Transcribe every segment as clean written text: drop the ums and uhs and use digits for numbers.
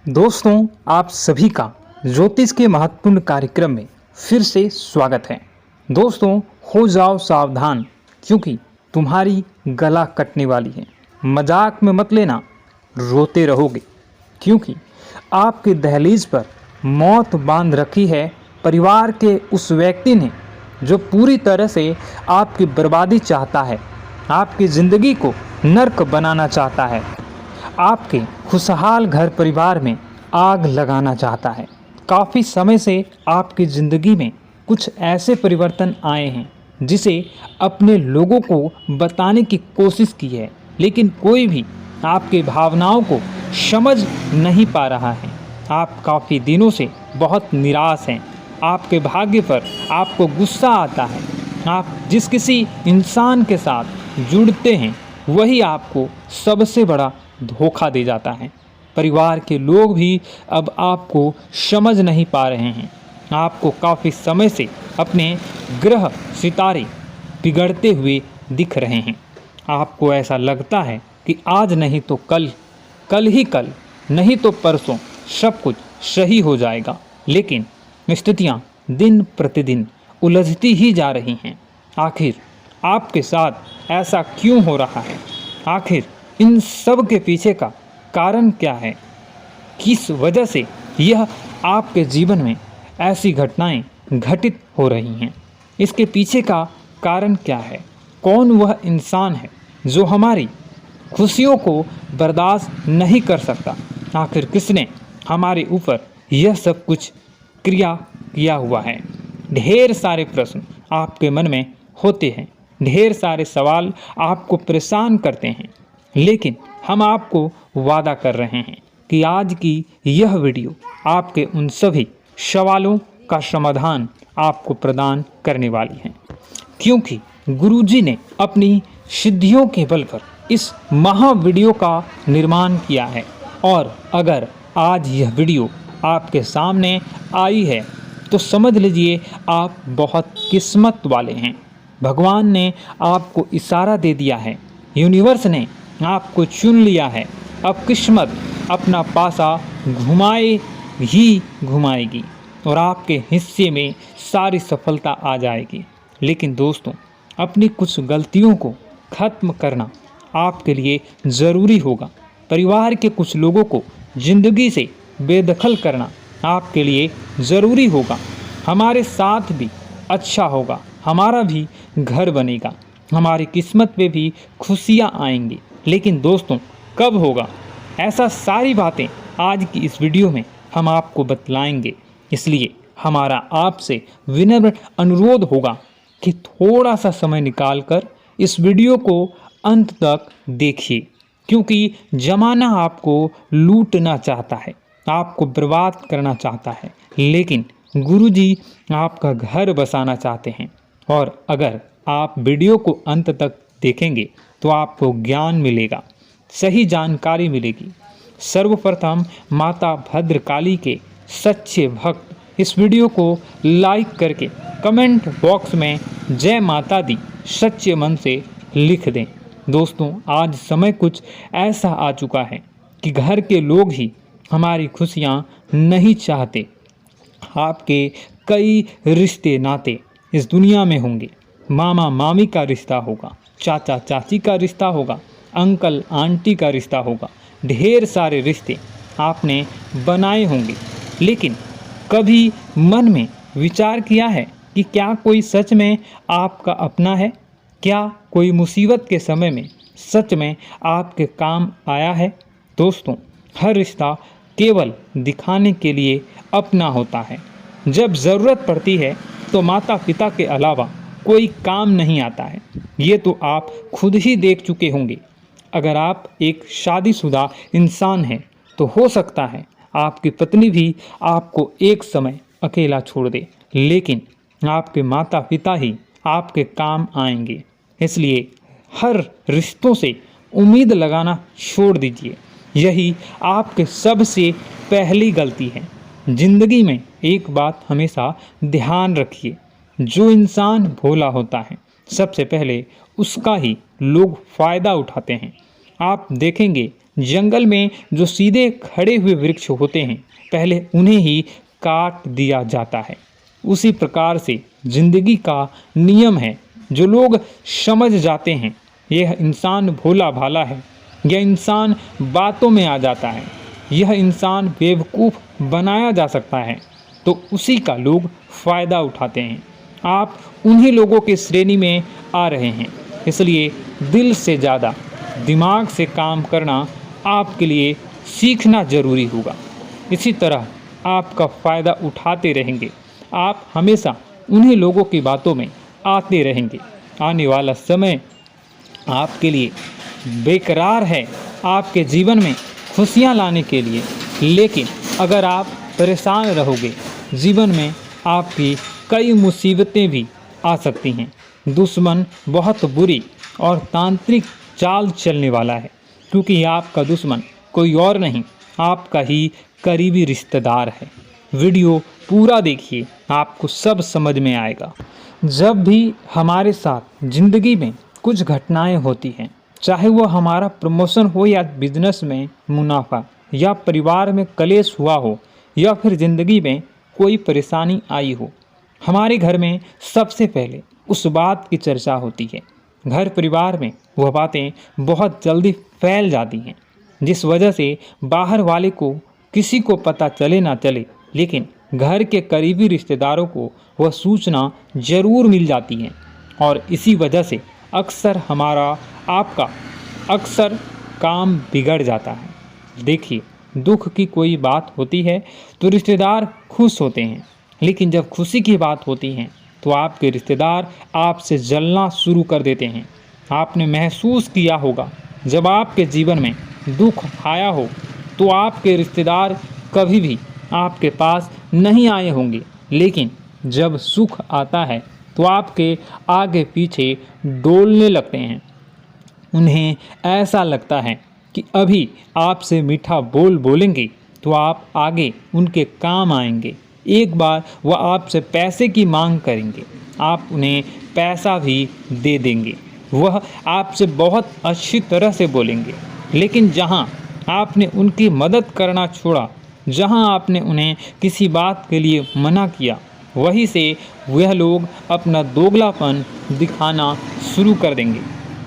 दोस्तों, आप सभी का ज्योतिष के महत्वपूर्ण कार्यक्रम में फिर से स्वागत है। दोस्तों, हो जाओ सावधान क्योंकि तुम्हारी गला कटने वाली है। मजाक में मत लेना, रोते रहोगे क्योंकि आपके दहलीज पर मौत बांध रखी है परिवार के उस व्यक्ति ने जो पूरी तरह से आपकी बर्बादी चाहता है, आपकी ज़िंदगी को नर्क बनाना चाहता है, आपके खुशहाल घर परिवार में आग लगाना चाहता है। काफ़ी समय से आपकी ज़िंदगी में कुछ ऐसे परिवर्तन आए हैं जिसे अपने लोगों को बताने की कोशिश की है, लेकिन कोई भी आपकी भावनाओं को समझ नहीं पा रहा है। आप काफ़ी दिनों से बहुत निराश हैं। आपके भाग्य पर आपको गुस्सा आता है। आप जिस किसी इंसान के साथ जुड़ते हैं वही आपको सबसे बड़ा धोखा दे जाता है। परिवार के लोग भी अब आपको समझ नहीं पा रहे हैं। आपको काफ़ी समय से अपने ग्रह सितारे बिगड़ते हुए दिख रहे हैं। आपको ऐसा लगता है कि आज नहीं तो कल, कल ही कल नहीं तो परसों सब कुछ सही हो जाएगा, लेकिन स्थितियाँ दिन प्रतिदिन उलझती ही जा रही हैं। आखिर आपके साथ ऐसा क्यों हो रहा है? आखिर इन सब के पीछे का कारण क्या है? किस वजह से यह आपके जीवन में ऐसी घटनाएं घटित हो रही हैं? इसके पीछे का कारण क्या है? कौन वह इंसान है जो हमारी खुशियों को बर्दाश्त नहीं कर सकता? आखिर किसने हमारे ऊपर यह सब कुछ क्रिया किया हुआ है? ढेर सारे प्रश्न आपके मन में होते हैं, ढेर सारे सवाल आपको परेशान करते हैं, लेकिन हम आपको वादा कर रहे हैं कि आज की यह वीडियो आपके उन सभी सवालों का समाधान आपको प्रदान करने वाली है, क्योंकि गुरुजी ने अपनी सिद्धियों के बल पर इस महा वीडियो का निर्माण किया है। और अगर आज यह वीडियो आपके सामने आई है तो समझ लीजिए आप बहुत किस्मत वाले हैं। भगवान ने आपको इशारा दे दिया है, यूनिवर्स ने आपको चुन लिया है। अब किस्मत अपना पासा घुमाए ही घुमाएगी और आपके हिस्से में सारी सफलता आ जाएगी। लेकिन दोस्तों, अपनी कुछ गलतियों को ख़त्म करना आपके लिए ज़रूरी होगा। परिवार के कुछ लोगों को ज़िंदगी से बेदखल करना आपके लिए ज़रूरी होगा। हमारे साथ भी अच्छा होगा, हमारा भी घर बनेगा, हमारी किस्मत पे भी खुशियाँ आएंगी। लेकिन दोस्तों, कब होगा? ऐसा सारी बातें आज की इस वीडियो में हम आपको बतलाएंगे। इसलिए हमारा आपसे विनम्र अनुरोध होगा कि थोड़ा सा समय निकालकर इस वीडियो को अंत तक देखिए, क्योंकि ज़माना आपको लूटना चाहता है, आपको बर्बाद करना चाहता है, लेकिन गुरुजी आपका घर बसाना चाहते हैं। और अगर आप वीडियो को अंत तक देखेंगे तो आपको ज्ञान मिलेगा, सही जानकारी मिलेगी। सर्वप्रथम माता भद्रकाली के सच्चे भक्त इस वीडियो को लाइक करके कमेंट बॉक्स में जय माता दी सच्चे मन से लिख दें। दोस्तों, आज समय कुछ ऐसा आ चुका है कि घर के लोग ही हमारी खुशियाँ नहीं चाहते। आपके कई रिश्ते नाते इस दुनिया में होंगे। मामा मामी का रिश्ता होगा, चाचा चाची का रिश्ता होगा, अंकल आंटी का रिश्ता होगा, ढेर सारे रिश्ते आपने बनाए होंगे। लेकिन कभी मन में विचार किया है कि क्या कोई सच में आपका अपना है? क्या कोई मुसीबत के समय में सच में आपके काम आया है? दोस्तों, हर रिश्ता केवल दिखाने के लिए अपना होता है। जब ज़रूरत पड़ती है तो माता पिता के अलावा कोई काम नहीं आता है। ये तो आप खुद ही देख चुके होंगे। अगर आप एक शादीशुदा इंसान हैं तो हो सकता है आपकी पत्नी भी आपको एक समय अकेला छोड़ दे, लेकिन आपके माता पिता ही आपके काम आएंगे। इसलिए हर रिश्तों से उम्मीद लगाना छोड़ दीजिए। यही आपके सबसे पहली गलती है। जिंदगी में एक बात हमेशा ध्यान रखिए, जो इंसान भोला होता है सबसे पहले उसका ही लोग फ़ायदा उठाते हैं। आप देखेंगे जंगल में जो सीधे खड़े हुए वृक्ष होते हैं पहले उन्हें ही काट दिया जाता है। उसी प्रकार से जिंदगी का नियम है। जो लोग समझ जाते हैं यह इंसान भोला भाला है, यह इंसान बातों में आ जाता है, यह इंसान बेवकूफ़ बनाया जा सकता है, तो उसी का लोग फ़ायदा उठाते हैं। आप उन्हीं लोगों की श्रेणी में आ रहे हैं। इसलिए दिल से ज़्यादा दिमाग से काम करना आपके लिए सीखना ज़रूरी होगा। इसी तरह आपका फ़ायदा उठाते रहेंगे, आप हमेशा उन्हीं लोगों की बातों में आते रहेंगे। आने वाला समय आपके लिए बेकरार है, आपके जीवन में खुशियाँ लाने के लिए, लेकिन अगर आप परेशान रहोगे जीवन में आपकी कई मुसीबतें भी आ सकती हैं। दुश्मन बहुत बुरी और तांत्रिक चाल चलने वाला है, क्योंकि आपका दुश्मन कोई और नहीं आपका ही करीबी रिश्तेदार है। वीडियो पूरा देखिए, आपको सब समझ में आएगा। जब भी हमारे साथ ज़िंदगी में कुछ घटनाएं होती हैं, चाहे वो हमारा प्रमोशन हो या बिजनेस में मुनाफा या परिवार में कलेश हुआ हो या फिर ज़िंदगी में कोई परेशानी आई हो, हमारे घर में सबसे पहले उस बात की चर्चा होती है। घर परिवार में वह बातें बहुत जल्दी फैल जाती हैं, जिस वजह से बाहर वाले को किसी को पता चले ना चले, लेकिन घर के करीबी रिश्तेदारों को वह सूचना ज़रूर मिल जाती है। और इसी वजह से अक्सर हमारा आपका अक्सर काम बिगड़ जाता है। देखिए, दुख की कोई बात होती है तो रिश्तेदार खुश होते हैं, लेकिन जब खुशी की बात होती है तो आपके रिश्तेदार आपसे जलना शुरू कर देते हैं। आपने महसूस किया होगा, जब आपके जीवन में दुख आया हो तो आपके रिश्तेदार कभी भी आपके पास नहीं आए होंगे, लेकिन जब सुख आता है तो आपके आगे पीछे डोलने लगते हैं। उन्हें ऐसा लगता है कि अभी आपसे मीठा बोल बोलेंगे तो आप आगे उनके काम आएंगे। एक बार वह आपसे पैसे की मांग करेंगे, आप उन्हें पैसा भी दे देंगे। वह आपसे बहुत अच्छी तरह से बोलेंगे, लेकिन जहां आपने उनकी मदद करना छोड़ा, जहां आपने उन्हें किसी बात के लिए मना किया, वहीं से वह लोग अपना दोगलापन दिखाना शुरू कर देंगे।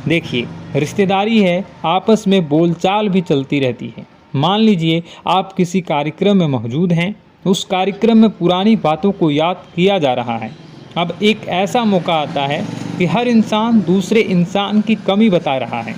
देखिए, रिश्तेदारी है, आपस में बोलचाल भी चलती रहती है। मान लीजिए आप किसी कार्यक्रम में मौजूद हैं, उस कार्यक्रम में पुरानी बातों को याद किया जा रहा है। अब एक ऐसा मौका आता है कि हर इंसान दूसरे इंसान की कमी बता रहा है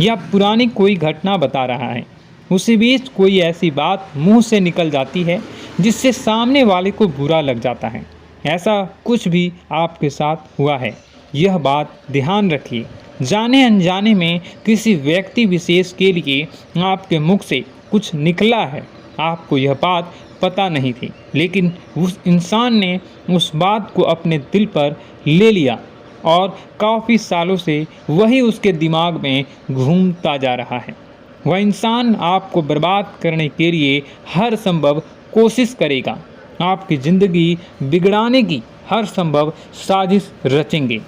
या पुरानी कोई घटना बता रहा है। उसी बीच कोई ऐसी बात मुंह से निकल जाती है जिससे सामने वाले को बुरा लग जाता है। ऐसा कुछ भी आपके साथ हुआ है, यह बात ध्यान रखिए। जाने अनजाने में किसी व्यक्ति विशेष के लिए आपके मुख से कुछ निकला है, आपको यह बात पता नहीं थी, लेकिन उस इंसान ने उस बात को अपने दिल पर ले लिया और काफ़ी सालों से वही उसके दिमाग में घूमता जा रहा है। वह इंसान आपको बर्बाद करने के लिए हर संभव कोशिश करेगा, आपकी ज़िंदगी बिगड़ाने की हर संभव साजिश रचेंगे।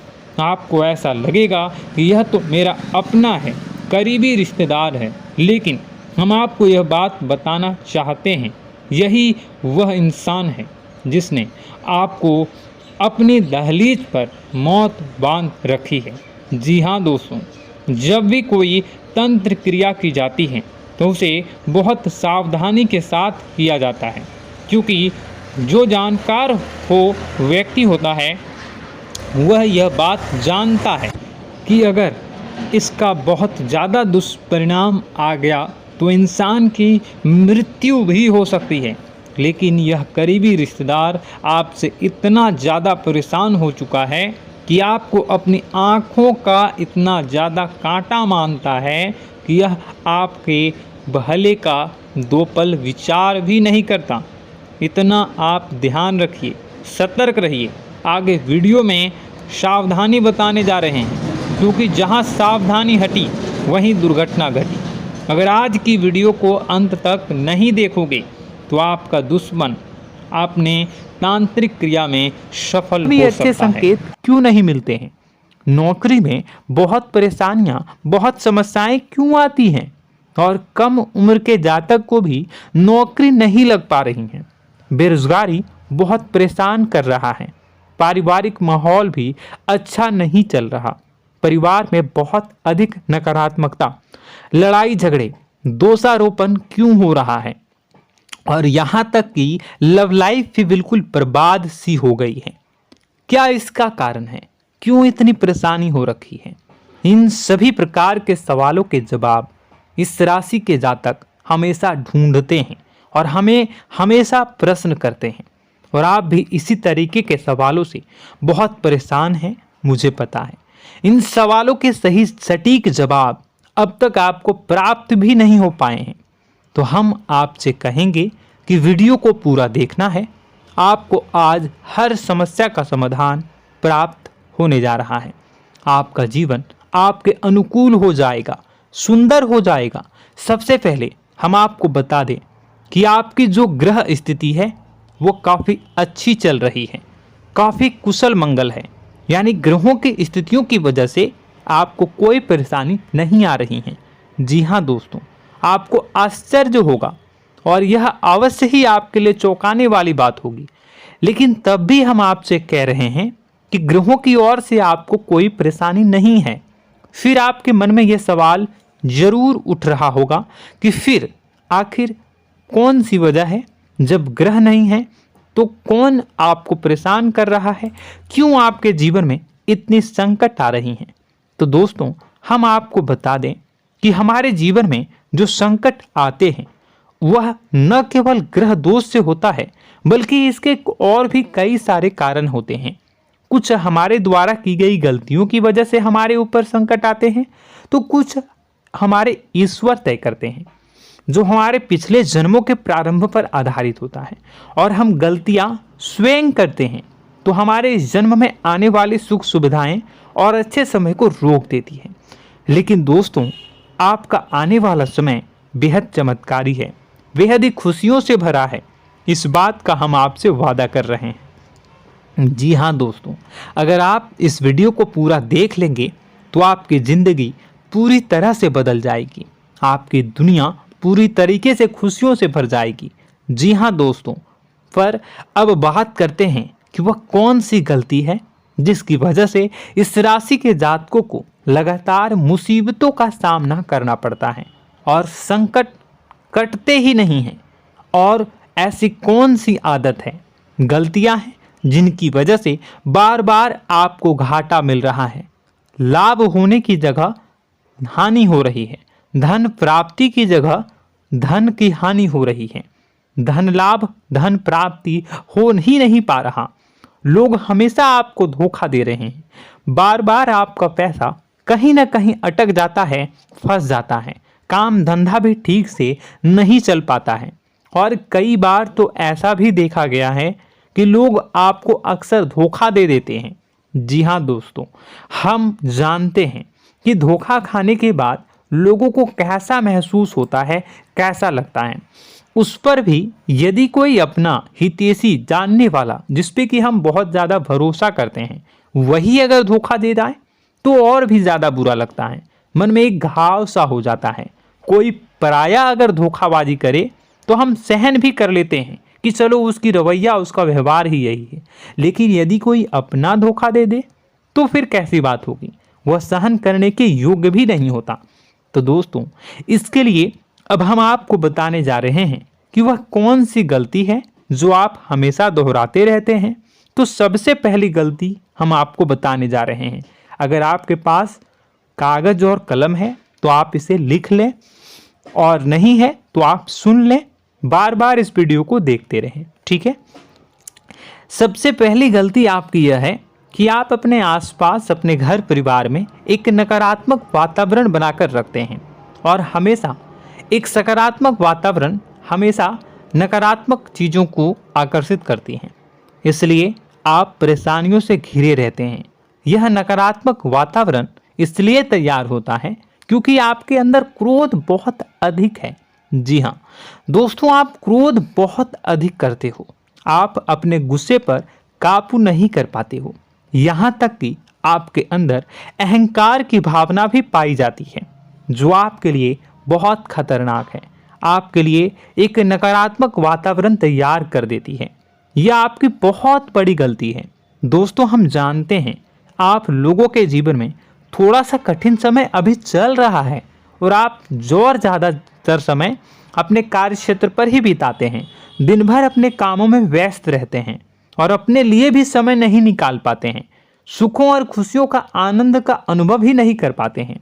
आपको ऐसा लगेगा कि यह तो मेरा अपना है, करीबी रिश्तेदार है, लेकिन हम आपको यह बात बताना चाहते हैं, यही वह इंसान है जिसने आपको अपनी दहलीज पर मौत बांध रखी है। जी हाँ दोस्तों, जब भी कोई तंत्र क्रिया की जाती है तो उसे बहुत सावधानी के साथ किया जाता है, क्योंकि जो जानकार हो व्यक्ति होता है वह यह बात जानता है कि अगर इसका बहुत ज़्यादा दुष्परिणाम आ गया तो इंसान की मृत्यु भी हो सकती है। लेकिन यह करीबी रिश्तेदार आपसे इतना ज़्यादा परेशान हो चुका है कि आपको अपनी आँखों का इतना ज़्यादा कांटा मानता है कि यह आपके भले का दो पल विचार भी नहीं करता। इतना आप ध्यान रखिए, सतर्क रहिए। आगे वीडियो में सावधानी बताने जा रहे हैं, क्योंकि जहां सावधानी हटी वहीं दुर्घटना घटी। अगर आज की वीडियो को अंत तक नहीं देखोगे तो आपका दुश्मन अपने तांत्रिक क्रिया में सफल हो सकता है। अच्छे संकेत क्यों नहीं मिलते हैं? नौकरी में बहुत परेशानियां, बहुत समस्याएं क्यों आती हैं? और कम उम्र के जातक को भी नौकरी नहीं लग पा रही है। बेरोजगारी बहुत परेशान कर रहा है। पारिवारिक माहौल भी अच्छा नहीं चल रहा। परिवार में बहुत अधिक नकारात्मकता, लड़ाई झगड़े, दोषारोपण क्यों हो रहा है, और यहां तक कि लव लाइफ भी बिल्कुल बर्बाद सी हो गई है। क्या इसका कारण है? क्यों इतनी परेशानी हो रखी है? इन सभी प्रकार के सवालों के जवाब इस राशि के जातक हमेशा ढूंढते हैं और हमें हमेशा प्रश्न करते हैं। और आप भी इसी तरीके के सवालों से बहुत परेशान हैं, मुझे पता है। इन सवालों के सही सटीक जवाब अब तक आपको प्राप्त भी नहीं हो पाए हैं, तो हम आपसे कहेंगे कि वीडियो को पूरा देखना है। आपको आज हर समस्या का समाधान प्राप्त होने जा रहा है। आपका जीवन आपके अनुकूल हो जाएगा, सुंदर हो जाएगा। सबसे पहले हम आपको बता दें कि आपकी जो ग्रह स्थिति है वो काफ़ी अच्छी चल रही है, काफ़ी कुशल मंगल है। यानी ग्रहों की स्थितियों की वजह से आपको कोई परेशानी नहीं आ रही है। जी हाँ दोस्तों, आपको आश्चर्य होगा और यह अवश्य ही आपके लिए चौंकाने वाली बात होगी, लेकिन तब भी हम आपसे कह रहे हैं कि ग्रहों की ओर से आपको कोई परेशानी नहीं है। फिर आपके मन में यह सवाल जरूर उठ रहा होगा कि फिर आखिर कौन सी वजह है? जब ग्रह नहीं है तो कौन आपको परेशान कर रहा है? क्यों आपके जीवन में इतनी संकट आ रही हैं? तो दोस्तों, हम आपको बता दें कि हमारे जीवन में जो संकट आते हैं वह न केवल ग्रह दोष से होता है, बल्कि इसके और भी कई सारे कारण होते हैं। कुछ हमारे द्वारा की गई गलतियों की वजह से हमारे ऊपर संकट आते हैं, तो कुछ हमारे ईश्वर तय करते हैं, जो हमारे पिछले जन्मों के प्रारंभ पर आधारित होता है। और हम गलतियां स्वयं करते हैं तो हमारे इस जन्म में आने वाली सुख सुविधाएं और अच्छे समय को रोक देती है। लेकिन दोस्तों, आपका आने वाला समय बेहद चमत्कारी है, बेहद ही खुशियों से भरा है। इस बात का हम आपसे वादा कर रहे हैं। जी हाँ दोस्तों, अगर आप इस वीडियो को पूरा देख लेंगे तो आपकी ज़िंदगी पूरी तरह से बदल जाएगी। आपकी दुनिया पूरी तरीके से खुशियों से भर जाएगी। जी हाँ दोस्तों, पर अब बात करते हैं कि वह कौन सी गलती है जिसकी वजह से इस राशि के जातकों को लगातार मुसीबतों का सामना करना पड़ता है और संकट कटते ही नहीं हैं। और ऐसी कौन सी आदत है, गलतियां हैं जिनकी वजह से बार बार आपको घाटा मिल रहा है, लाभ होने की जगह हानि हो रही है, धन प्राप्ति की जगह धन की हानि हो रही है, धन लाभ धन प्राप्ति हो ही नहीं पा रहा। लोग हमेशा आपको धोखा दे रहे हैं। बार बार आपका पैसा कहीं ना कहीं अटक जाता है, फंस जाता है। काम धंधा भी ठीक से नहीं चल पाता है। और कई बार तो ऐसा भी देखा गया है कि लोग आपको अक्सर धोखा दे देते हैं। जी हाँ दोस्तों, हम जानते हैं कि धोखा खाने के बाद लोगों को कैसा महसूस होता है, कैसा लगता है। उस पर भी यदि कोई अपना हितैषी जानने वाला, जिस पे कि हम बहुत ज़्यादा भरोसा करते हैं, वही अगर धोखा दे जाए तो और भी ज़्यादा बुरा लगता है। मन में एक घाव सा हो जाता है। कोई पराया अगर धोखाबाजी करे तो हम सहन भी कर लेते हैं कि चलो उसकी रवैया, उसका व्यवहार ही यही है। लेकिन यदि कोई अपना धोखा दे दे तो फिर कैसी बात होगी? वह सहन करने के योग्य भी नहीं होता। तो दोस्तों, इसके लिए अब हम आपको बताने जा रहे हैं कि वह कौन सी गलती है जो आप हमेशा दोहराते रहते हैं। तो सबसे पहली गलती हम आपको बताने जा रहे हैं। अगर आपके पास कागज और कलम है तो आप इसे लिख लें, और नहीं है तो आप सुन लें, बार बार इस वीडियो को देखते रहें, ठीक है। सबसे पहली गलती आपकी यह है कि आप अपने आसपास, अपने घर परिवार में एक नकारात्मक वातावरण बनाकर रखते हैं। और हमेशा एक सकारात्मक वातावरण हमेशा नकारात्मक चीज़ों को आकर्षित करती हैं, इसलिए आप परेशानियों से घिरे रहते हैं। यह नकारात्मक वातावरण इसलिए तैयार होता है क्योंकि आपके अंदर क्रोध बहुत अधिक है। जी हाँ दोस्तों, आप क्रोध बहुत अधिक करते हो। आप अपने गुस्से पर काबू नहीं कर पाते हो। यहाँ तक कि आपके अंदर अहंकार की भावना भी पाई जाती है, जो आपके लिए बहुत खतरनाक है, आपके लिए एक नकारात्मक वातावरण तैयार कर देती है। यह आपकी बहुत बड़ी गलती है। दोस्तों, हम जानते हैं आप लोगों के जीवन में थोड़ा सा कठिन समय अभी चल रहा है और आप जोर ज़्यादातर समय अपने कार्य क्षेत्र पर ही बिताते हैं, दिन भर अपने कामों में व्यस्त रहते हैं और अपने लिए भी समय नहीं निकाल पाते हैं, सुखों और खुशियों का आनंद का अनुभव ही नहीं कर पाते हैं,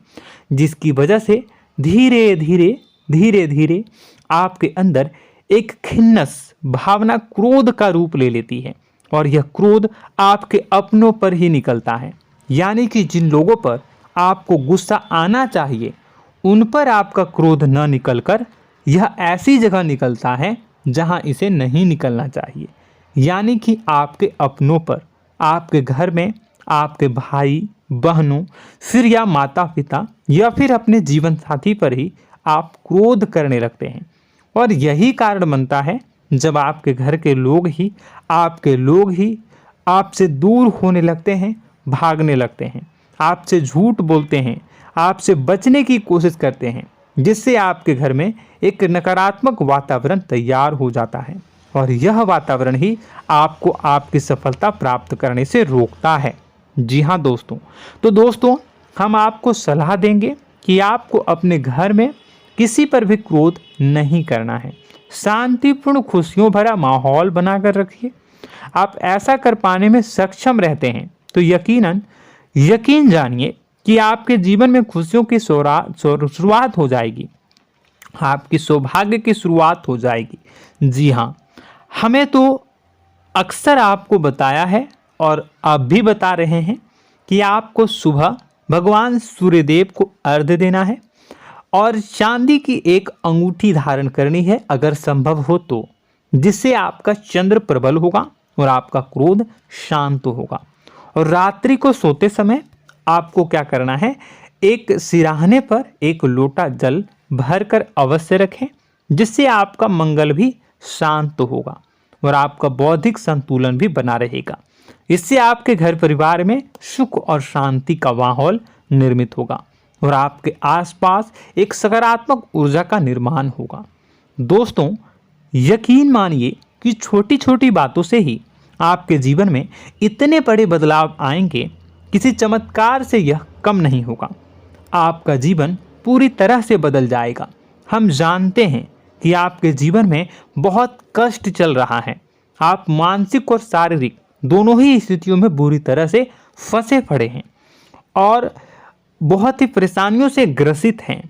जिसकी वजह से धीरे धीरे आपके अंदर एक खिन्नस भावना क्रोध का रूप ले लेती है और यह क्रोध आपके अपनों पर ही निकलता है। यानी कि जिन लोगों पर आपको गुस्सा आना चाहिए उन पर आपका क्रोध न निकलकर यह ऐसी जगह निकलता है जहां इसे नहीं निकलना चाहिए। यानी कि आपके अपनों पर, आपके घर में, आपके भाई बहनों, फिर या माता पिता या फिर अपने जीवन साथी पर ही आप क्रोध करने लगते हैं। और यही कारण बनता है जब आपके घर के लोग ही आपसे दूर होने लगते हैं, भागने लगते हैं, आपसे झूठ बोलते हैं, आपसे बचने की कोशिश करते हैं, जिससे आपके घर में एक नकारात्मक वातावरण तैयार हो जाता है और यह वातावरण ही आपको आपकी सफलता प्राप्त करने से रोकता है। जी हाँ दोस्तों, तो दोस्तों हम आपको सलाह देंगे कि आपको अपने घर में किसी पर भी क्रोध नहीं करना है। शांतिपूर्ण खुशियों भरा माहौल बनाकर रखिए। आप ऐसा कर पाने में सक्षम रहते हैं तो यकीन जानिए कि आपके जीवन में खुशियों की शुरुआत हो जाएगी, आपकी सौभाग्य की शुरुआत हो जाएगी। जी हाँ, हमें तो अक्सर आपको बताया है और आप भी बता रहे हैं कि आपको सुबह भगवान सूर्यदेव को अर्घ्य देना है और चांदी की एक अंगूठी धारण करनी है अगर संभव हो तो, जिससे आपका चंद्र प्रबल होगा और आपका क्रोध शांत होगा। और रात्रि को सोते समय आपको क्या करना है, एक सिराहने पर एक लोटा जल भरकर अवश्य रखें, जिससे आपका मंगल भी शांत होगा और आपका बौद्धिक संतुलन भी बना रहेगा। इससे आपके घर परिवार में सुख और शांति का माहौल निर्मित होगा और आपके आसपास एक सकारात्मक ऊर्जा का निर्माण होगा। दोस्तों, यकीन मानिए कि छोटी छोटी बातों से ही आपके जीवन में इतने बड़े बदलाव आएंगे, किसी चमत्कार से यह कम नहीं होगा। आपका जीवन पूरी तरह से बदल जाएगा। हम जानते हैं कि आपके जीवन में बहुत कष्ट चल रहा है, आप मानसिक और शारीरिक दोनों ही स्थितियों में बुरी तरह से फंसे पड़े हैं और बहुत ही परेशानियों से ग्रसित हैं।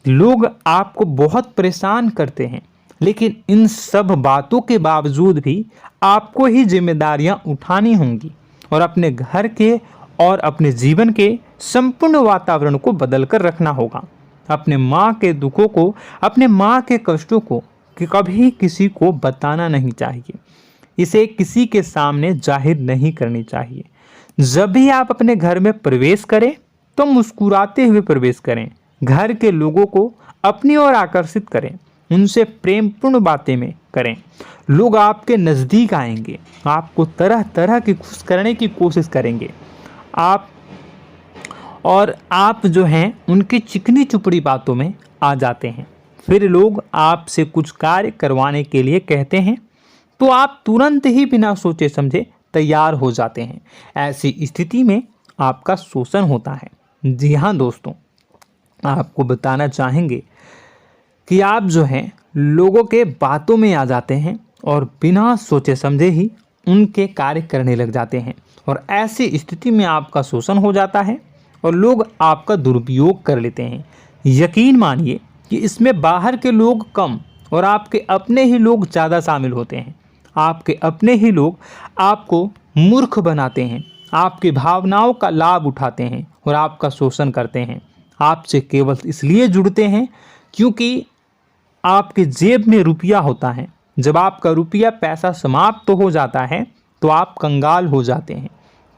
लोग आपको बहुत परेशान करते हैं, लेकिन इन सब बातों के बावजूद भी आपको ही जिम्मेदारियां उठानी होंगी और अपने घर के और अपने जीवन के संपूर्ण वातावरण को बदल कर रखना होगा। अपने माँ के दुखों को, अपने माँ के कष्टों को कभी किसी को बताना नहीं चाहिए, इसे किसी के सामने जाहिर नहीं करनी चाहिए। जब भी आप अपने घर में प्रवेश करें तो मुस्कुराते हुए प्रवेश करें, घर के लोगों को अपनी ओर आकर्षित करें, उनसे प्रेमपूर्ण बातें में करें। लोग आपके नज़दीक आएंगे, आपको तरह तरह की खुश करने की कोशिश करेंगे। आप जो हैं उनकी चिकनी चुपड़ी बातों में आ जाते हैं। फिर लोग आपसे कुछ कार्य करवाने के लिए कहते हैं तो आप तुरंत ही बिना सोचे समझे तैयार हो जाते हैं। ऐसी स्थिति में आपका शोषण होता है। जी हाँ दोस्तों, आपको बताना चाहेंगे कि आप जो हैं लोगों के बातों में आ जाते हैं और बिना सोचे समझे ही उनके कार्य करने लग जाते हैं और ऐसी स्थिति में आपका शोषण हो जाता है और लोग आपका दुरुपयोग कर लेते हैं। यकीन मानिए कि इसमें बाहर के लोग कम और आपके अपने ही लोग ज़्यादा शामिल होते हैं। आपके अपने ही लोग आपको मूर्ख बनाते हैं, आपकी भावनाओं का लाभ उठाते हैं और आपका शोषण करते हैं। आपसे केवल इसलिए जुड़ते हैं क्योंकि आपके जेब में रुपया होता है। जब आपका रुपया पैसा समाप्त हो जाता है तो आप कंगाल हो जाते हैं,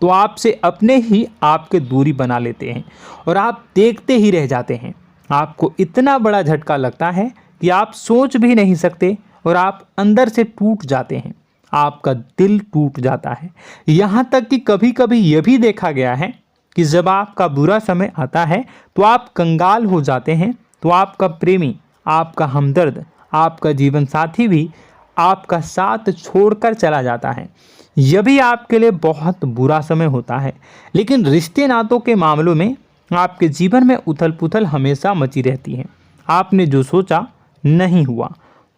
तो आपसे अपने ही आपके दूरी बना लेते हैं और आप देखते ही रह जाते हैं। आपको इतना बड़ा झटका लगता है कि आप सोच भी नहीं सकते और आप अंदर से टूट जाते हैं, आपका दिल टूट जाता है। यहाँ तक कि कभी कभी यह भी देखा गया है कि जब आपका बुरा समय आता है तो आप कंगाल हो जाते हैं तो आपका प्रेमी, आपका हमदर्द, आपका जीवन साथी भी आपका साथ छोड़कर चला जाता है। यह भी आपके लिए बहुत बुरा समय होता है। लेकिन रिश्ते नातों के मामलों में आपके जीवन में उथल पुथल हमेशा मची रहती है। आपने जो सोचा नहीं हुआ,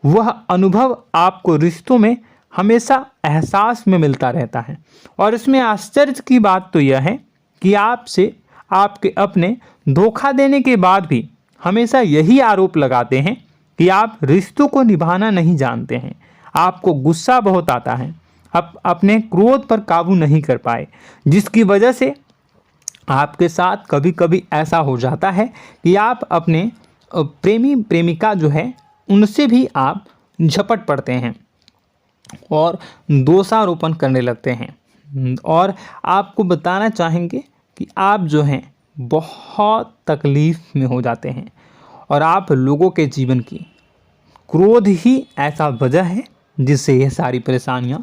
वह अनुभव आपको रिश्तों में हमेशा एहसास में मिलता रहता है। और इसमें आश्चर्य की बात तो यह है कि आपसे आपके अपने धोखा देने के बाद भी हमेशा यही आरोप लगाते हैं कि आप रिश्तों को निभाना नहीं जानते हैं। आपको गुस्सा बहुत आता है, आप अपने क्रोध पर काबू नहीं कर पाए, जिसकी वजह से आपके साथ कभी कभी ऐसा हो जाता है कि आप अपने प्रेमी प्रेमिका जो है उनसे भी आप झपट पड़ते हैं और दोषारोपण करने लगते हैं। और आपको बताना चाहेंगे कि आप जो हैं बहुत तकलीफ़ में हो जाते हैं और आप लोगों के जीवन की क्रोध ही ऐसा वजह है जिससे यह सारी परेशानियां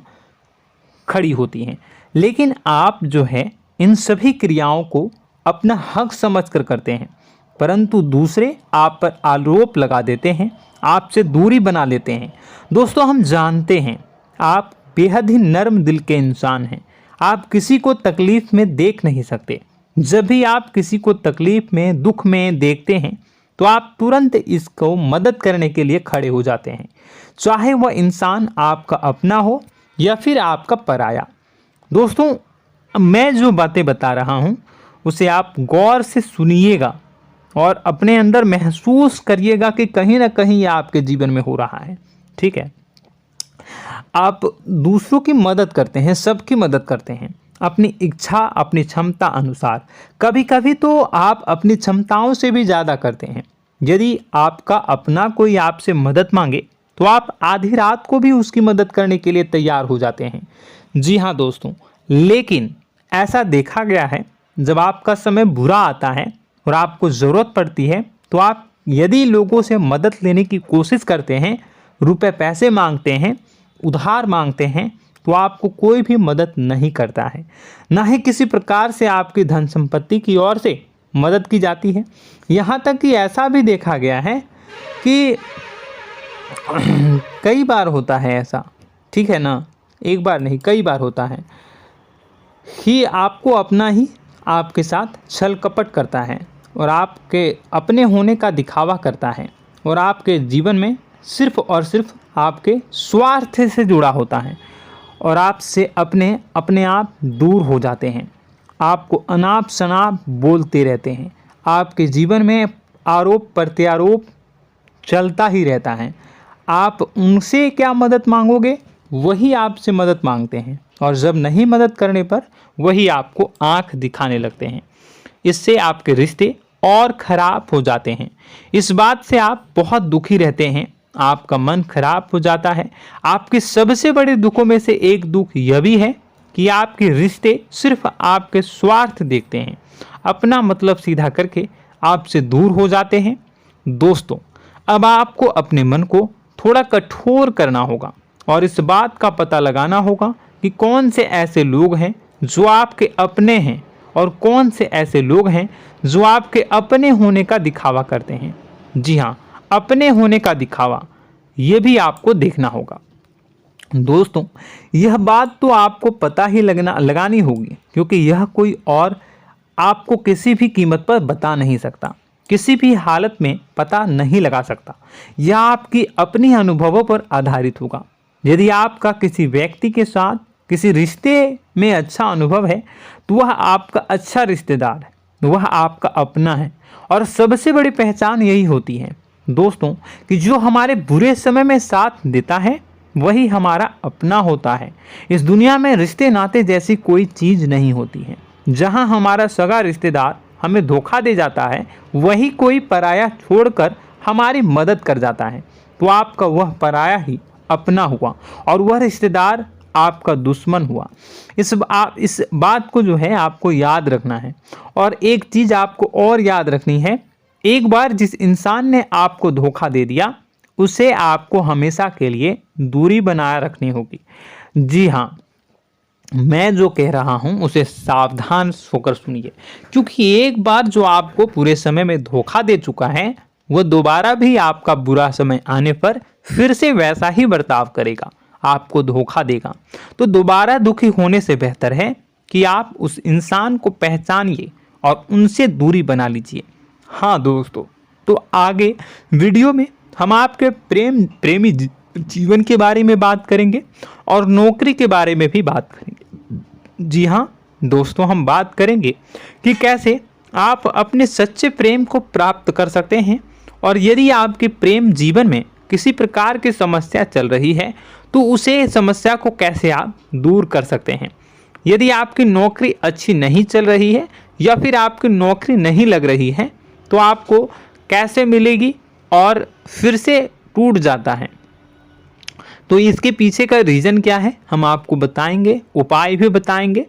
खड़ी होती हैं। लेकिन आप जो है इन सभी क्रियाओं को अपना हक समझकर करते हैं, परंतु दूसरे आप पर आरोप लगा देते हैं, आपसे दूरी बना लेते हैं। दोस्तों, हम जानते हैं आप बेहद ही नर्म दिल के इंसान हैं। आप किसी को तकलीफ़ में देख नहीं सकते। जब भी आप किसी को तकलीफ़ में, दुख में देखते हैं तो आप तुरंत इसको मदद करने के लिए खड़े हो जाते हैं, चाहे वह इंसान आपका अपना हो या फिर आपका पराया। दोस्तों, मैं जो बातें बता रहा हूँ उसे आप गौर से सुनिएगा और अपने अंदर महसूस करिएगा कि कहीं ना कहीं यह आपके जीवन में हो रहा है। ठीक है, आप दूसरों की मदद करते हैं, सबकी मदद करते हैं अपनी इच्छा, अपनी क्षमता अनुसार। कभी कभी तो आप अपनी क्षमताओं से भी ज़्यादा करते हैं। यदि आपका अपना कोई आपसे मदद मांगे तो आप आधी रात को भी उसकी मदद करने के लिए तैयार हो जाते हैं। जी हाँ दोस्तों, लेकिन ऐसा देखा गया है जब आपका समय बुरा आता है और आपको ज़रूरत पड़ती है तो आप यदि लोगों से मदद लेने की कोशिश करते हैं, रुपए पैसे मांगते हैं, उधार मांगते हैं, तो आपको कोई भी मदद नहीं करता है। ना ही किसी प्रकार से आपकी धन संपत्ति की ओर से मदद की जाती है। यहाँ तक कि ऐसा भी देखा गया है कि कई बार होता है ऐसा, ठीक है ना, एक बार नहीं कई बार होता है कि आपको अपना ही आपके साथ छल कपट करता है और आपके अपने होने का दिखावा करता है और आपके जीवन में सिर्फ और सिर्फ आपके स्वार्थ से जुड़ा होता है और आपसे अपने आप दूर हो जाते हैं। आपको अनाप शनाप बोलते रहते हैं। आपके जीवन में आरोप प्रत्यारोप चलता ही रहता है। आप उनसे क्या मदद मांगोगे, वही आपसे मदद मांगते हैं और जब नहीं मदद करने पर वही आपको आंख दिखाने लगते हैं। इससे आपके रिश्ते और ख़राब हो जाते हैं। इस बात से आप बहुत दुखी रहते हैं, आपका मन खराब हो जाता है। आपके सबसे बड़े दुखों में से एक दुख यह भी है कि आपके रिश्ते सिर्फ आपके स्वार्थ देखते हैं, अपना मतलब सीधा करके आपसे दूर हो जाते हैं। दोस्तों, अब आपको अपने मन को थोड़ा कठोर करना होगा और इस बात का पता लगाना होगा कि कौन से ऐसे लोग हैं जो आपके अपने हैं और कौन से ऐसे लोग हैं जो आपके अपने होने का दिखावा करते हैं। जी हाँ, अपने होने का दिखावा, ये भी आपको देखना होगा। दोस्तों, यह बात तो आपको पता ही लगानी होगी, क्योंकि यह कोई और आपको किसी भी कीमत पर बता नहीं सकता, किसी भी हालत में पता नहीं लगा सकता। यह आपकी अपनी अनुभवों पर आधारित होगा। यदि आपका किसी व्यक्ति के साथ किसी रिश्ते में अच्छा अनुभव है तो वह आपका अच्छा रिश्तेदार है, वह आपका अपना है। और सबसे बड़ी पहचान यही होती है दोस्तों कि जो हमारे बुरे समय में साथ देता है वही हमारा अपना होता है। इस दुनिया में रिश्ते नाते जैसी कोई चीज़ नहीं होती है। जहां हमारा सगा रिश्तेदार हमें धोखा दे जाता है, वही कोई पराया छोड़कर हमारी मदद कर जाता है, तो आपका वह पराया ही अपना हुआ और वह रिश्तेदार आपका दुश्मन हुआ। इस बात को जो है आपको याद रखना है। और एक चीज़ आपको और याद रखनी है, एक बार जिस इंसान ने आपको धोखा दे दिया उसे आपको हमेशा के लिए दूरी बनाए रखनी होगी। जी हाँ, मैं जो कह रहा हूँ उसे सावधान होकर सुनिए, क्योंकि एक बार जो आपको पूरे समय में धोखा दे चुका है वह दोबारा भी आपका बुरा समय आने पर फिर से वैसा ही बर्ताव करेगा, आपको धोखा देगा। तो दोबारा दुखी होने से बेहतर है कि आप उस इंसान को पहचानिए और उनसे दूरी बना लीजिए। हाँ दोस्तों, तो आगे वीडियो में हम आपके प्रेमी जीवन के बारे में बात करेंगे और नौकरी के बारे में भी बात करेंगे। जी हाँ दोस्तों, हम बात करेंगे कि कैसे आप अपने सच्चे प्रेम को प्राप्त कर सकते हैं, और यदि आपके प्रेम जीवन में किसी प्रकार की समस्या चल रही है तो उसे समस्या को कैसे आप दूर कर सकते हैं। यदि आपकी नौकरी अच्छी नहीं चल रही है या फिर आपकी नौकरी नहीं लग रही है तो आपको कैसे मिलेगी और फिर से टूट जाता है, तो इसके पीछे का रीज़न क्या है हम आपको बताएंगे, उपाय भी बताएंगे।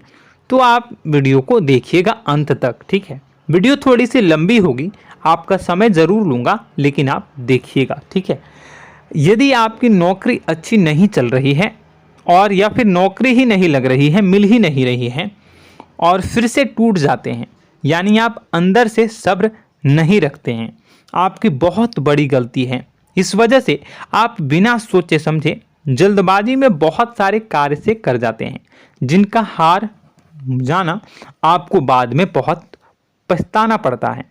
तो आप वीडियो को देखिएगा अंत तक, ठीक है। वीडियो थोड़ी सी लंबी होगी, आपका समय ज़रूर लूँगा, लेकिन आप देखिएगा, ठीक है। यदि आपकी नौकरी अच्छी नहीं चल रही है और या फिर नौकरी ही नहीं लग रही है, मिल ही नहीं रही है और फिर से टूट जाते हैं, यानी आप अंदर से सब्र नहीं रखते हैं, आपकी बहुत बड़ी गलती है। इस वजह से आप बिना सोचे समझे जल्दबाजी में बहुत सारे कार्य से कर जाते हैं, जिनका हार जाना आपको बाद में बहुत पछताना पड़ता है।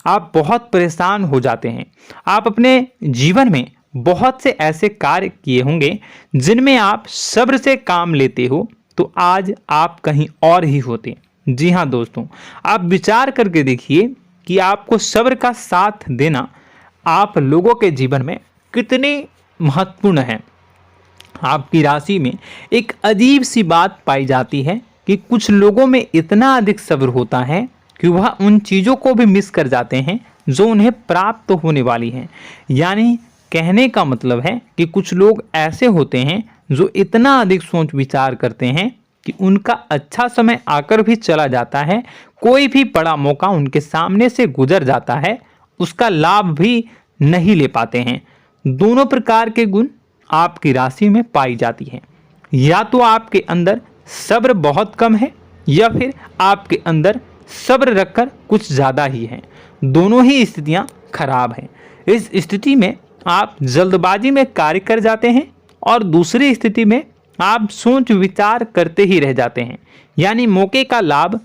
आप बहुत परेशान हो जाते हैं। आप अपने जीवन में बहुत से ऐसे कार्य किए होंगे जिनमें आप सब्र से काम लेते हो, तो आज आप कहीं और ही होते। जी हाँ दोस्तों, आप विचार करके देखिए कि आपको सब्र का साथ देना आप लोगों के जीवन में कितने महत्वपूर्ण है। आपकी राशि में एक अजीब सी बात पाई जाती है कि कुछ लोगों में इतना अधिक सब्र होता है कि वह उन चीज़ों को भी मिस कर जाते हैं जो उन्हें प्राप्त होने वाली हैं। यानी कहने का मतलब है कि कुछ लोग ऐसे होते हैं जो इतना अधिक सोच विचार करते हैं कि उनका अच्छा समय आकर भी चला जाता है, कोई भी बड़ा मौका उनके सामने से गुजर जाता है, उसका लाभ भी नहीं ले पाते हैं। दोनों प्रकार के गुण आपकी राशि में पाई जाती हैं। या तो आपके अंदर सब्र बहुत कम है या फिर आपके अंदर सब्र रखकर कुछ ज़्यादा ही है। दोनों ही स्थितियाँ खराब हैं। इस स्थिति में आप जल्दबाजी में कार्य कर जाते हैं और दूसरी स्थिति में आप सोच विचार करते ही रह जाते हैं, यानी मौके का लाभ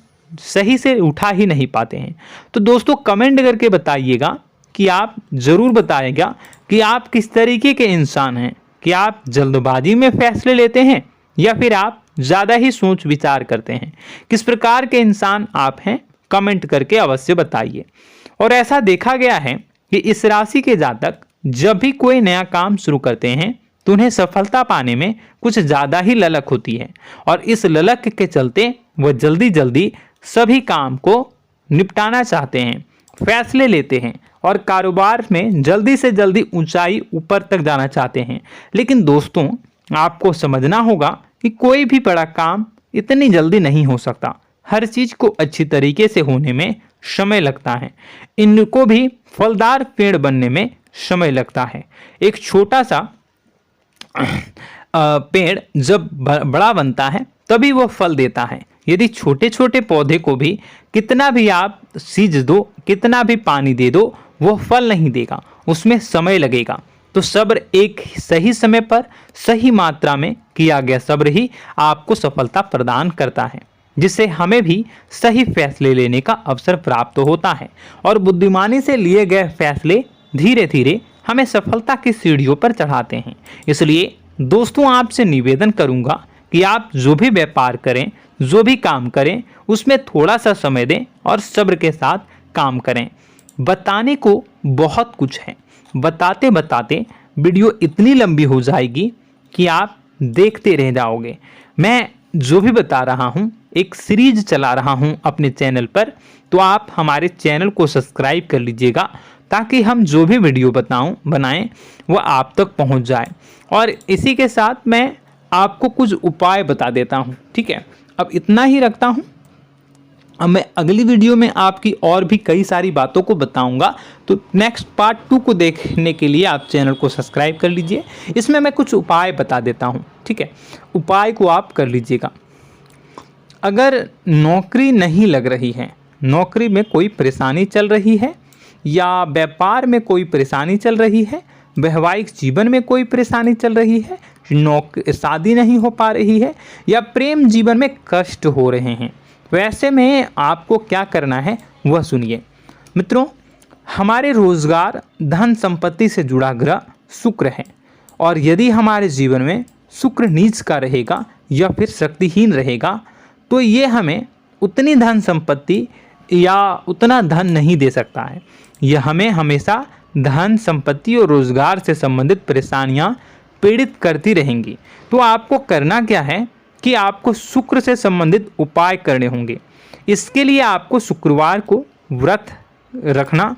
सही से उठा ही नहीं पाते हैं। तो दोस्तों कमेंट करके बताइएगा कि आप ज़रूर बताइएगा कि आप किस तरीके के इंसान हैं, कि आप जल्दबाजी में फैसले लेते हैं या फिर आप ज़्यादा ही सोच विचार करते हैं। किस प्रकार के इंसान आप हैं, कमेंट करके अवश्य बताइए। और ऐसा देखा गया है कि इस राशि के जातक जब भी कोई नया काम शुरू करते हैं तो उन्हें सफलता पाने में कुछ ज़्यादा ही ललक होती है, और इस ललक के चलते वह जल्दी जल्दी सभी काम को निपटाना चाहते हैं, फैसले लेते हैं और कारोबार में जल्दी से जल्दी ऊंचाई ऊपर तक जाना चाहते हैं। लेकिन दोस्तों आपको समझना होगा कि कोई भी बड़ा काम इतनी जल्दी नहीं हो सकता। हर चीज़ को अच्छी तरीके से होने में समय लगता है। इनको भी फलदार पेड़ बनने में समय लगता है। एक छोटा सा पेड़ जब बड़ा बनता है तभी वो फल देता है। यदि छोटे छोटे पौधे को भी कितना भी आप सींच दो, कितना भी पानी दे दो, वो फल नहीं देगा, उसमें समय लगेगा। तो सब्र एक सही समय पर सही मात्रा में किया गया सब्र ही आपको सफलता प्रदान करता है, जिससे हमें भी सही फैसले लेने का अवसर प्राप्त होता है। और बुद्धिमानी से लिए गए फैसले धीरे धीरे हमें सफलता की सीढ़ियों पर चढ़ाते हैं। इसलिए दोस्तों आपसे निवेदन करूंगा कि आप जो भी व्यापार करें, जो भी काम करें, उसमें थोड़ा सा समय दें और सब्र के साथ काम करें। बताने को बहुत कुछ है, बताते बताते वीडियो इतनी लंबी हो जाएगी कि आप देखते रह जाओगे। मैं जो भी बता रहा हूँ एक सीरीज चला रहा हूँ अपने चैनल पर, तो आप हमारे चैनल को सब्सक्राइब कर लीजिएगा ताकि हम जो भी वीडियो बनाएं वो आप तक पहुँच जाए। और इसी के साथ मैं आपको कुछ उपाय बता देता हूँ, ठीक है। अब इतना ही रखता हूँ। अब मैं अगली वीडियो में आपकी और भी कई सारी बातों को बताऊंगा। तो नेक्स्ट पार्ट 2 को देखने के लिए आप चैनल को सब्सक्राइब कर लीजिए। इसमें मैं कुछ उपाय बता देता हूं, ठीक है। उपाय को आप कर लीजिएगा। अगर नौकरी नहीं लग रही है, नौकरी में कोई परेशानी चल रही है या व्यापार में कोई परेशानी चल रही है, वैवाहिक जीवन में कोई परेशानी चल रही है, शादी नहीं हो पा रही है, या प्रेम जीवन में कष्ट हो रहे हैं, वैसे में आपको क्या करना है वह सुनिए। मित्रों, हमारे रोजगार, धन संपत्ति से जुड़ा ग्रह शुक्र है, और यदि हमारे जीवन में शुक्र नीच का रहेगा या फिर शक्तिहीन रहेगा तो ये हमें उतनी धन संपत्ति या उतना धन नहीं दे सकता है। यह हमें हमेशा धन संपत्ति और रोजगार से संबंधित परेशानियां पीड़ित करती रहेंगी। तो आपको करना क्या है कि आपको शुक्र से संबंधित उपाय करने होंगे। इसके लिए आपको शुक्रवार को व्रत रखना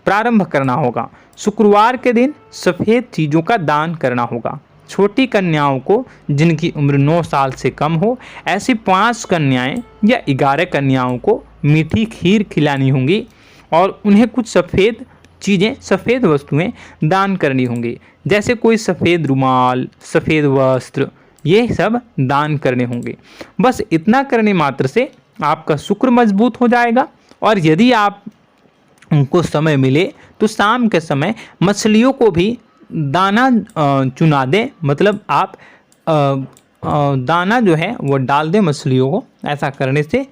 प्रारंभ करना होगा। शुक्रवार के दिन सफ़ेद चीज़ों का दान करना होगा। छोटी कन्याओं को जिनकी उम्र 9 साल से कम हो, ऐसी 5 कन्याएं या 11 कन्याओं को मीठी खीर खिलानी होंगी और उन्हें कुछ सफ़ेद चीज़ें, सफ़ेद वस्तुएं दान करनी होंगी, जैसे कोई सफ़ेद रुमाल, सफ़ेद वस्त्र, ये सब दान करने होंगे। बस इतना करने मात्र से आपका शुक्र मजबूत हो जाएगा। और यदि आप उनको समय मिले तो शाम के समय मछलियों को भी दाना चुना दें, मतलब आप दाना जो है वो डाल दें मछलियों को। ऐसा करने से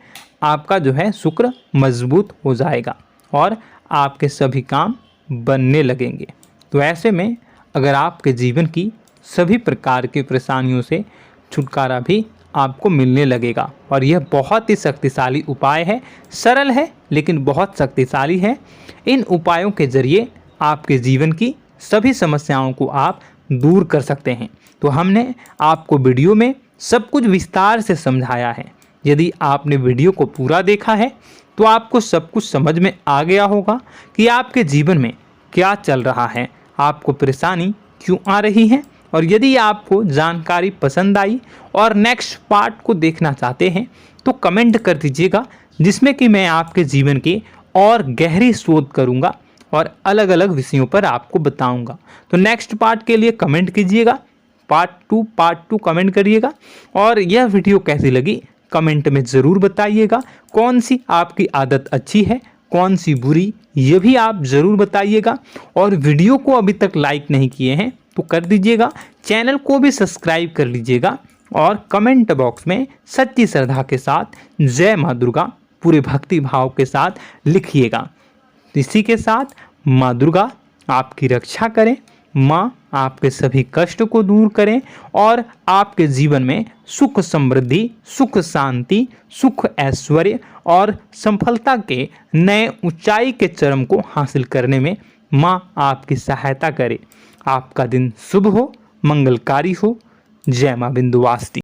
आपका जो है शुक्र मजबूत हो जाएगा और आपके सभी काम बनने लगेंगे। तो ऐसे में अगर आपके जीवन की सभी प्रकार की परेशानियों से छुटकारा भी आपको मिलने लगेगा। और यह बहुत ही शक्तिशाली उपाय है, सरल है लेकिन बहुत शक्तिशाली है। इन उपायों के जरिए आपके जीवन की सभी समस्याओं को आप दूर कर सकते हैं। तो हमने आपको वीडियो में सब कुछ विस्तार से समझाया है। यदि आपने वीडियो को पूरा देखा है तो आपको सब कुछ समझ में आ गया होगा कि आपके जीवन में क्या चल रहा है, आपको परेशानी क्यों आ रही है। और यदि आपको जानकारी पसंद आई और नेक्स्ट पार्ट को देखना चाहते हैं तो कमेंट कर दीजिएगा, जिसमें कि मैं आपके जीवन की और गहरी शोध करूंगा और अलग अलग विषयों पर आपको बताऊंगा। तो नेक्स्ट पार्ट के लिए कमेंट कीजिएगा, पार्ट टू कमेंट करिएगा। और यह वीडियो कैसी लगी कमेंट में ज़रूर बताइएगा। कौन सी आपकी आदत अच्छी है, कौन सी बुरी, ये भी आप ज़रूर बताइएगा। और वीडियो को अभी तक लाइक नहीं किए हैं तो कर दीजिएगा, चैनल को भी सब्सक्राइब कर लीजिएगा और कमेंट बॉक्स में सच्ची श्रद्धा के साथ जय माँ दुर्गा पूरे भक्ति भाव के साथ लिखिएगा। इसी के साथ माँ दुर्गा आपकी रक्षा करें, माँ आपके कष्ट कष्ट को दूर करें और आपके जीवन में सुख समृद्धि, सुख शांति, सुख ऐश्वर्य और सफलता के नए ऊंचाई के चरम को हासिल करने में माँ आपकी सहायता करे। आपका दिन शुभ हो, मंगलकारी हो। जय माँ विंध्यवासिनी।